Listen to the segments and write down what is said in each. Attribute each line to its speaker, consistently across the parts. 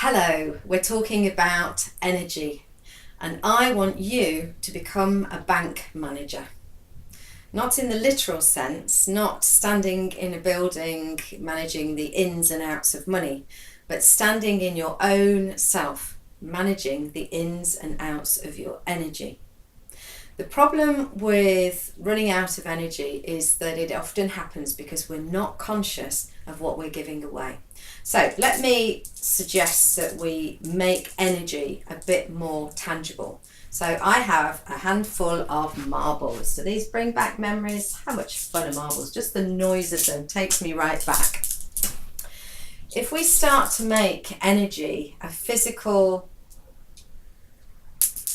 Speaker 1: Hello, we're talking about energy, and I want you to become a bank manager. Not in the literal sense, not standing in a building managing the ins and outs of money, but standing in your own self, managing the ins and outs of your energy. The problem with running out of energy is that it often happens because we're not conscious of what we're giving away. So let me suggest that we make energy a bit more tangible. So I have a handful of marbles. Do these bring back memories? How much fun are marbles? Just the noise of them takes me right back. If we start to make energy a physical,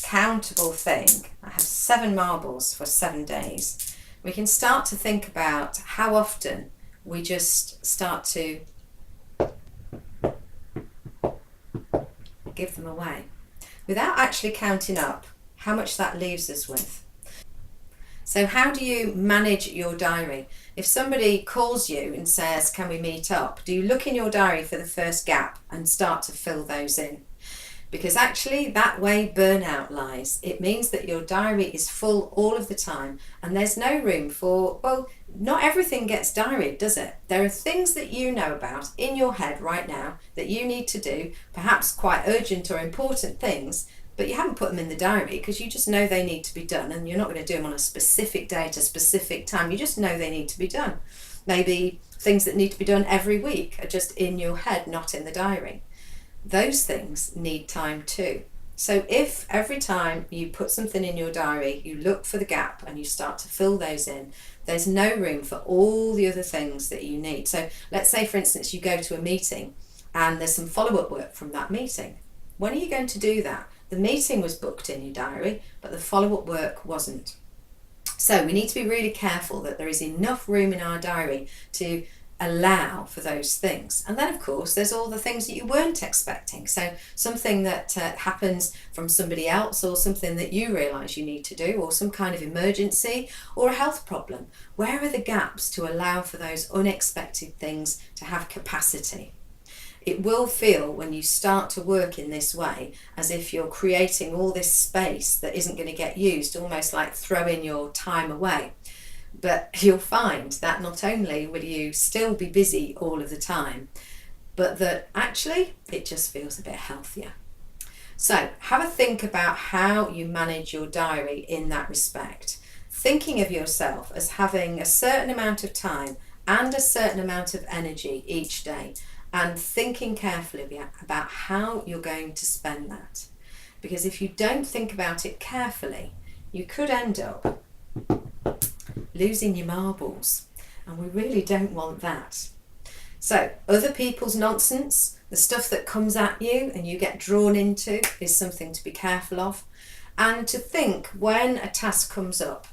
Speaker 1: countable thing, I have 7 marbles for 7 days, we can start to think about how often we just start to give them away without actually counting up how much that leaves us with. So how do you manage your diary? If somebody calls you and says, can we meet up? Do you look in your diary for the first gap and start to fill those in? Because actually that way burnout lies. It means that your diary is full all of the time and there's no room for, well, not everything gets diaried, does it? There are things that you know about in your head right now that you need to do, perhaps quite urgent or important things, but you haven't put them in the diary because you just know they need to be done, and you're not going to do them on a specific day at a specific time. You just know they need to be done. Maybe things that need to be done every week are just in your head, not in the diary. Those things need time too. So if every time you put something in your diary, you look for the gap and you start to fill those in, there's no room for all the other things that you need. So let's say, for instance, you go to a meeting and there's some follow-up work from that meeting. When are you going to do that? The meeting was booked in your diary, but the follow-up work wasn't. So we need to be really careful that there is enough room in our diary to allow for those things. And then of course there's all the things that you weren't expecting, so something that happens from somebody else, or something that you realise you need to do, or some kind of emergency or a health problem. Where are the gaps to allow for those unexpected things to have capacity? It will feel, when you start to work in this way, as if you're creating all this space that isn't going to get used, almost like throwing your time away. But you'll find that not only will you still be busy all of the time, but that actually it just feels a bit healthier. So have a think about how you manage your diary in that respect. Thinking of yourself as having a certain amount of time and a certain amount of energy each day, and thinking carefully about how you're going to spend that. Because if you don't think about it carefully, you could end up losing your marbles, and we really don't want that. So other people's nonsense, the stuff that comes at you and you get drawn into, is something to be careful of. And to think, when a task comes up,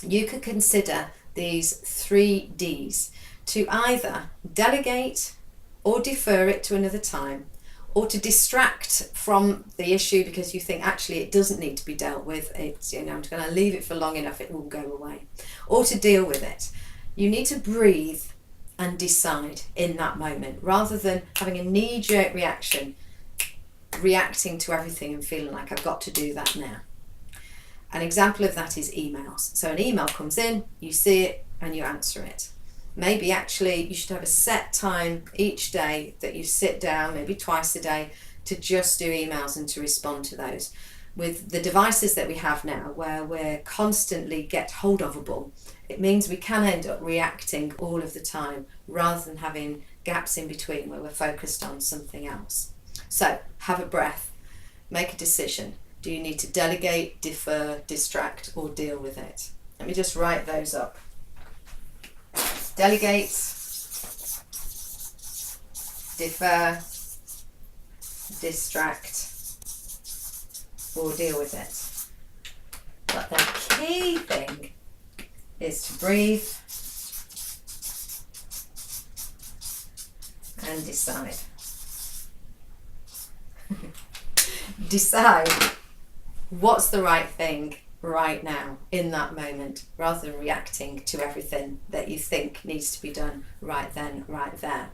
Speaker 1: you could consider these 3 Ds: to either delegate or defer it to another time, or to distract from the issue because you think actually it doesn't need to be dealt with, it's, I'm going to leave it for long enough, it will go away, or to deal with it. You need to breathe and decide in that moment, rather than having a knee-jerk reaction, reacting to everything and feeling like I've got to do that now. An example of that is emails. So an email comes in, you see it and you answer it. Maybe actually you should have a set time each day that you sit down, maybe twice a day, to just do emails and to respond to those. With the devices that we have now, where we're constantly get hold ofable, it means we can end up reacting all of the time rather than having gaps in between where we're focused on something else. So have a breath, make a decision. Do you need to delegate, defer, distract, or deal with it? Let me just write those up. Delegate, defer, distract, or deal with it. But the key thing is to breathe and decide. Decide what's the right thing right now in that moment, rather than reacting to everything that you think needs to be done right then, right there.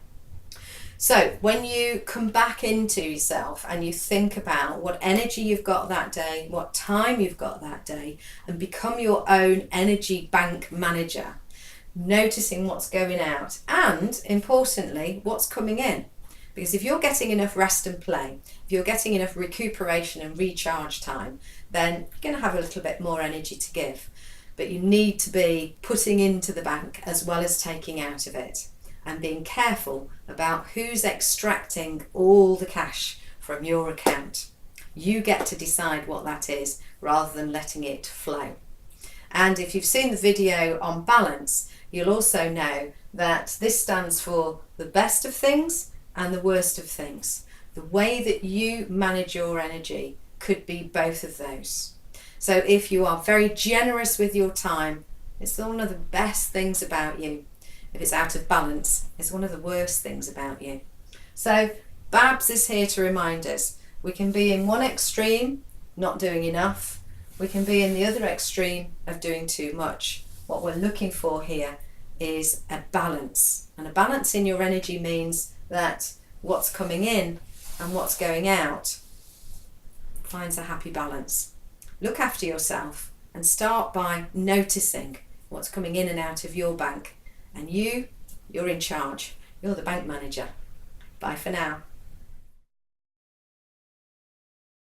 Speaker 1: So when you come back into yourself and you think about what energy you've got that day, what time you've got that day, and become your own energy bank manager, noticing what's going out and, importantly, what's coming in. Because if you're getting enough rest and play, if you're getting enough recuperation and recharge time, then you're going to have a little bit more energy to give. But you need to be putting into the bank as well as taking out of it, and being careful about who's extracting all the cash from your account. You get to decide what that is rather than letting it flow. And if you've seen the video on balance, you'll also know that this stands for the best of things and the worst of things. The way that you manage your energy could be both of those. So if you are very generous with your time, it's one of the best things about you. If it's out of balance, it's one of the worst things about you. So Babs is here to remind us, we can be in one extreme, not doing enough. We can be in the other extreme of doing too much. What we're looking for here is a balance. And a balance in your energy means that what's coming in and what's going out finds a happy balance. Look after yourself and start by noticing what's coming in and out of your bank. And you're in charge. You're the bank manager. Bye for now.